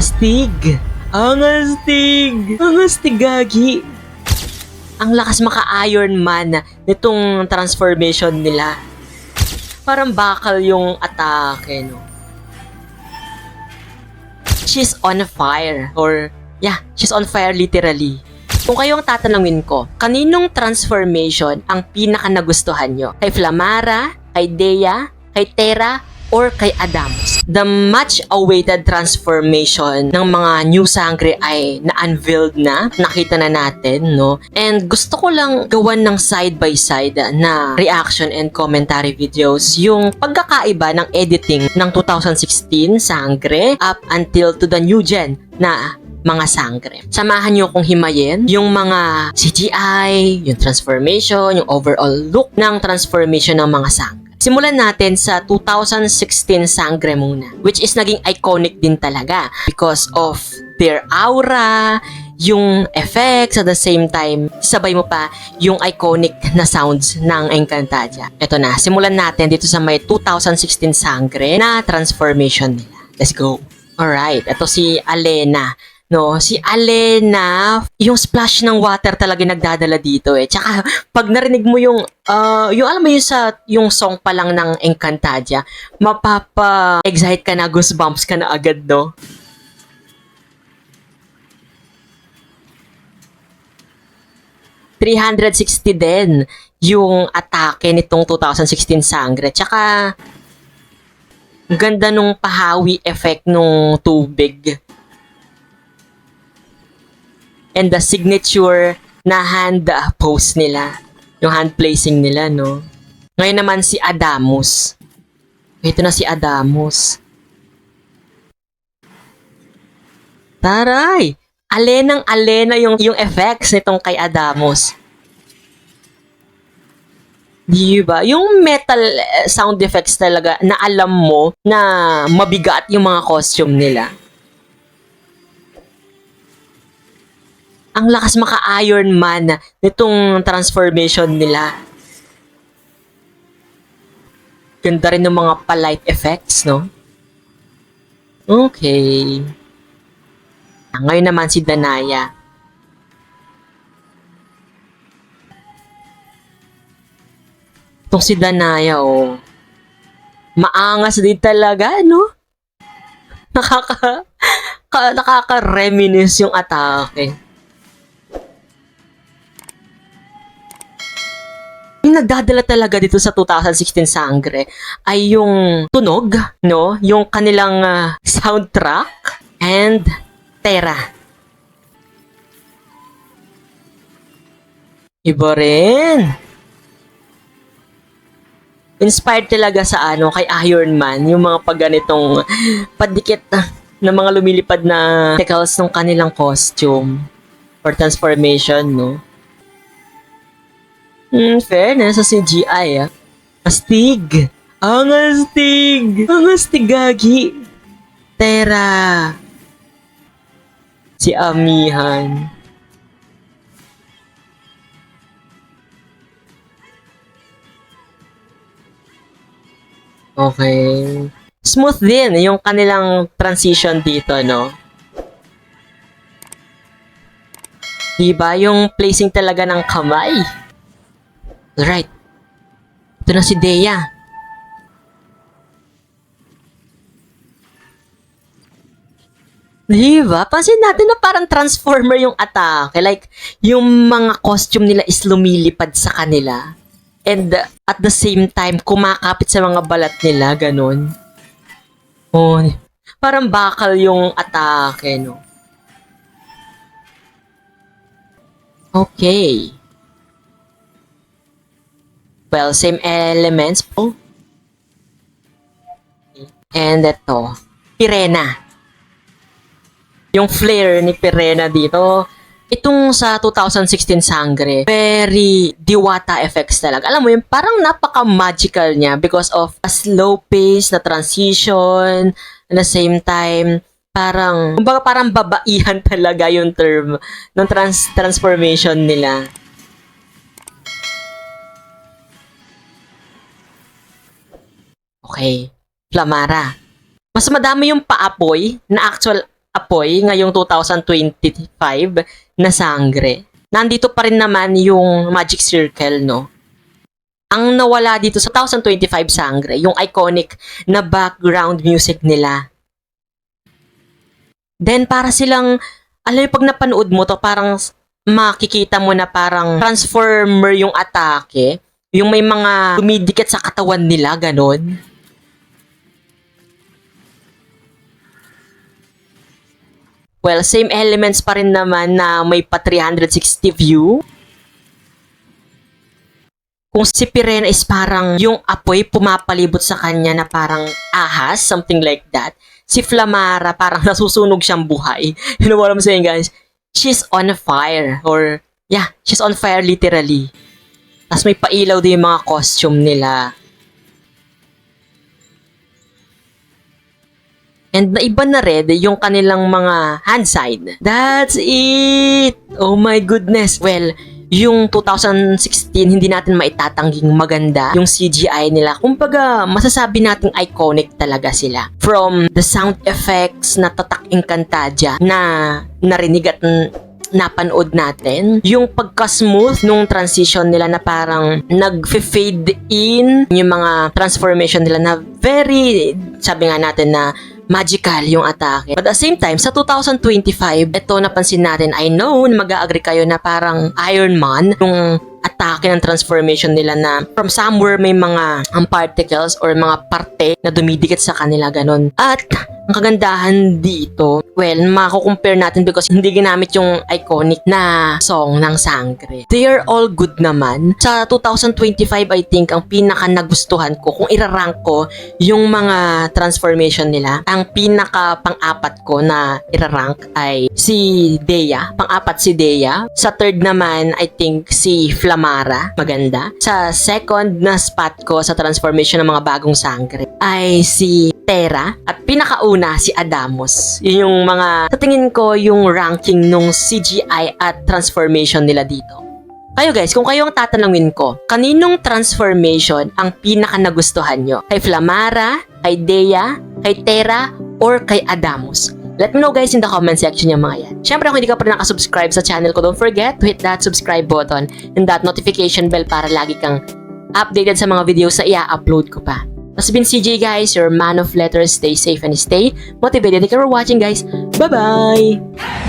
Astig! Ang astig! Ang astig, gagi! Ang lakas maka-Iron Man nitong transformation nila. Parang bakal yung atake, no? She's on fire. Or, yeah, she's on fire literally. Kung kayo ang tatanungin ko, kaninong transformation ang pinaka nagustuhan nyo? Kay Flamara? Kay Dea? Kay Terra? Or kay Adamus? The much-awaited transformation ng mga New Sangre ay na-unveiled na. Nakita na natin, no? And gusto ko lang gawan ng side-by-side na reaction and commentary videos yung pagkakaiba ng editing ng 2016 Sangre up until to the new gen na mga Sangre. Samahan nyo kong himayin yung mga CGI, yung transformation, yung overall look ng transformation ng mga Sangre. Simulan natin sa 2016 Sangre muna, which is naging iconic din talaga because of their aura, yung effects, at the same time, sabay mo pa yung iconic na sounds ng Encantadia. Ito na, simulan natin dito sa may 2016 Sangre na transformation nila. Let's go! Alright, ito si Alena. No, si Alena, yung splash ng water talaga nagdadala dito eh. Tsaka pag narinig mo yung alam mo yung song pa lang ng Encantadia, mapapa-excite ka na, goosebumps ka na agad, no? .360 din yung atake nitong 2016 Sangre. Tsaka ganda nung pahawi effect nung tubig. And the signature na hand pose nila. Yung hand placing nila, no? Ngayon naman si Adamus. Ito na si Adamus. Taray! Alenang-alena yung effects nitong kay Adamus. Diba? Yung metal sound effects talaga na alam mo na mabigat yung mga costume nila. Ang lakas maka-Iron Man nitong transformation nila. Ganda rin ng mga pa-light effects, no? Okay. Ngayon naman si Danaya. Itong si Danaya, oh. Maangas din talaga, no? Nakaka-reminisce yung atake. Yung nagdadala talaga dito sa 2016 Sangre ay yung tunog, no? Yung kanilang soundtrack and Terra. Iba rin. Inspired talaga sa kay Iron Man, yung mga pagganitong padikit na mga lumilipad na decals ng kanilang costume or transformation, no? Fairness sa CGI, Astig! Ang astig! Ang astig, gagi! Terra! Si Amihan. Okay. Smooth din yung kanilang transition dito, no? Diba? Yung placing talaga ng kamay. Alright. Ito na si Dea. Diba? Pansin natin na parang transformer yung atake. Like, yung mga costume nila is lumilipad sa kanila. And at the same time, kumakapit sa mga balat nila. Ganon. Oh, parang bakal yung atake, no? Okay. Well, same elements po. And ito, Pirena. Yung flare ni Pirena dito, itong sa 2016 Sangre, very Diwata effects talaga. Alam mo yun, parang napaka-magical niya because of a slow pace na transition, at the same time, parang babaihan talaga yung term ng transformation nila. Okay, Flamara. Mas madami yung paapoy na actual apoy ngayong 2025 na sangre. Nandito pa rin naman yung Magic Circle, no? Ang nawala dito sa 2025 sangre, yung iconic na background music nila. Then para silang, alam mo, pag napanood mo to, parang makikita mo na parang transformer yung atake. Yung may mga dumidikit sa katawan nila, ganon. Well, same elements pa rin naman na may pa 360 view. Kung si Pirena is parang yung apoy pumapalibot sa kanya na parang ahas, something like that. Si Flamara parang nasusunog siyang buhay. You know what I'm saying, guys? She's on fire. Or, yeah, she's on fire literally. Tapos may pailaw din yung mga costume nila. And naiba na rin yung kanilang mga hand sign. That's it! Oh my goodness! Well, yung 2016, hindi natin maitatangging maganda yung CGI nila. Kumbaga, masasabi nating iconic talaga sila. From the sound effects na Tatak Encantadia na narinig at napanood natin, yung pagka-smooth nung transition nila na parang nag-fade in yung mga transformation nila na very, sabi nga natin na magical yung atake. But at the same time, sa 2025, ito napansin natin, I know, mag-a-agree kayo na parang Iron Man, yung atake ng transformation nila na from somewhere may mga particles or mga parte na dumidikit sa kanila, ganun. At ang kagandahan dito, well, mako-compare natin because hindi ginamit yung iconic na song ng Sangre. They are all good naman. Sa 2025, I think, ang pinaka nagustuhan ko, kung irarank ko yung mga transformation nila, ang pinaka pang-apat ko na irarank ay si Dea. Pang-apat si Dea. Sa third naman, I think, si Flamara. Maganda. Sa second na spot ko sa transformation ng mga bagong Sangre ay si Terra. At pinakauna, si Adamos. Yun yung mga, sa tingin ko, yung ranking nung CGI at transformation nila dito. Kayo guys, kung kayo ang tatanungin ko, kaninong transformation ang pinaka nagustuhan nyo? Kay Flamara, kay Dea, kay Terra, or kay Adamos? Let me know guys in the comment section yung mga yan. Syempre kung hindi ka pa rin nakasubscribe sa channel ko, don't forget to hit that subscribe button and that notification bell para lagi kang updated sa mga videos na i-upload ko pa. This has been CJ guys, your man of letters. Stay safe and stay motivated. Thank you for watching guys. Bye-bye!